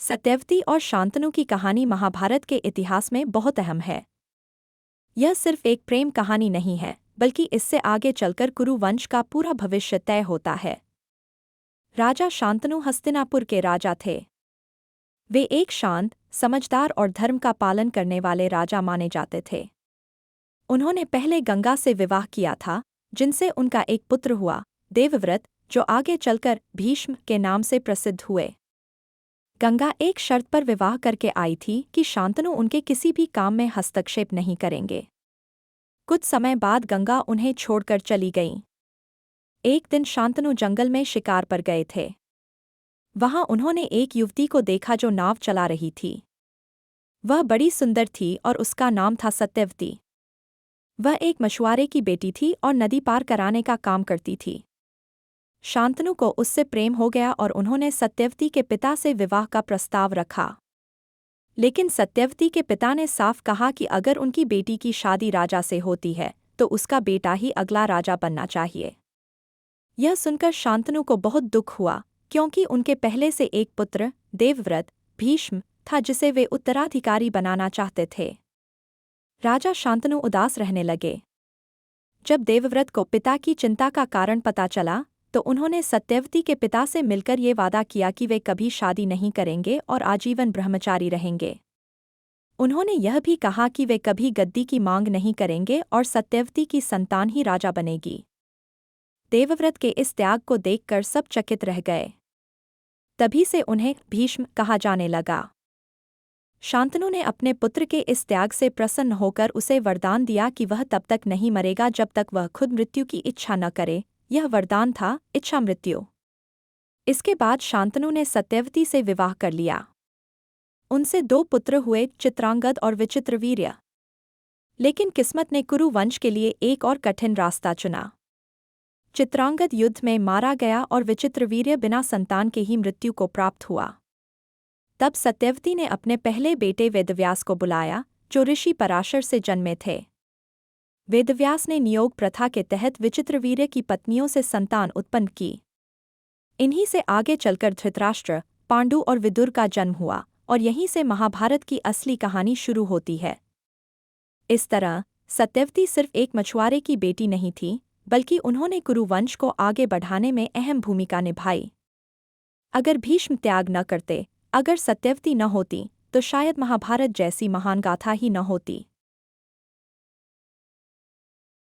सत्यवती और शांतनु की कहानी महाभारत के इतिहास में बहुत अहम है। यह सिर्फ एक प्रेम कहानी नहीं है, बल्कि इससे आगे चलकर कुरु वंश का पूरा भविष्य तय होता है। राजा शांतनु हस्तिनापुर के राजा थे। वे एक शांत, समझदार और धर्म का पालन करने वाले राजा माने जाते थे। उन्होंने पहले गंगा से विवाह किया था, जिनसे उनका एक पुत्र हुआ, देवव्रत, जो आगे चलकर भीष्म के नाम से प्रसिद्ध हुए। गंगा एक शर्त पर विवाह करके आई थी कि शांतनु उनके किसी भी काम में हस्तक्षेप नहीं करेंगे। कुछ समय बाद गंगा उन्हें छोड़कर चली गईं। एक दिन शांतनु जंगल में शिकार पर गए थे। वहां उन्होंने एक युवती को देखा जो नाव चला रही थी। वह बड़ी सुंदर थी और उसका नाम था सत्यवती। वह एक मछुआरे की बेटी थी और नदी पार कराने का काम करती थी। शांतनु को उससे प्रेम हो गया और उन्होंने सत्यवती के पिता से विवाह का प्रस्ताव रखा। लेकिन सत्यवती के पिता ने साफ कहा कि अगर उनकी बेटी की शादी राजा से होती है तो उसका बेटा ही अगला राजा बनना चाहिए। यह सुनकर शांतनु को बहुत दुख हुआ, क्योंकि उनके पहले से एक पुत्र, देवव्रत, भीष्म, था जिसे वे उत्तराधिकारी बनाना चाहते थे। राजा शांतनु उदास रहने लगे। जब देवव्रत को पिता की चिंता का कारण पता चला तो उन्होंने सत्यवती के पिता से मिलकर ये वादा किया कि वे कभी शादी नहीं करेंगे और आजीवन ब्रह्मचारी रहेंगे। उन्होंने यह भी कहा कि वे कभी गद्दी की मांग नहीं करेंगे और सत्यवती की संतान ही राजा बनेगी। देवव्रत के इस त्याग को देखकर सब चकित रह गए। तभी से उन्हें भीष्म कहा जाने लगा। शांतनु ने अपने पुत्र के इस त्याग से प्रसन्न होकर उसे वरदान दिया कि वह तब तक नहीं मरेगा जब तक वह खुद मृत्यु की इच्छा न करे। यह वरदान था इच्छा मृत्यु। इसके बाद शांतनु ने सत्यवती से विवाह कर लिया। उनसे 2 पुत्र हुए, चित्रांगद और विचित्रवीर्य। लेकिन किस्मत ने कुरु वंश के लिए एक और कठिन रास्ता चुना। चित्रांगद युद्ध में मारा गया और विचित्रवीर्य बिना संतान के ही मृत्यु को प्राप्त हुआ। तब सत्यवती ने अपने पहले बेटे वेदव्यास को बुलाया, जो ऋषि पराशर से जन्मे थे। वेदव्यास ने नियोग प्रथा के तहत विचित्रवीर्य की पत्नियों से संतान उत्पन्न की। इन्हीं से आगे चलकर धृतराष्ट्र, पांडु और विदुर का जन्म हुआ और यहीं से महाभारत की असली कहानी शुरू होती है। इस तरह सत्यवती सिर्फ एक मछुआरे की बेटी नहीं थी, बल्कि उन्होंने कुरु वंश को आगे बढ़ाने में अहम भूमिका निभाई। अगर भीष्म त्याग न करते, अगर सत्यवती न होती, तो शायद महाभारत जैसी महान गाथा ही न होती।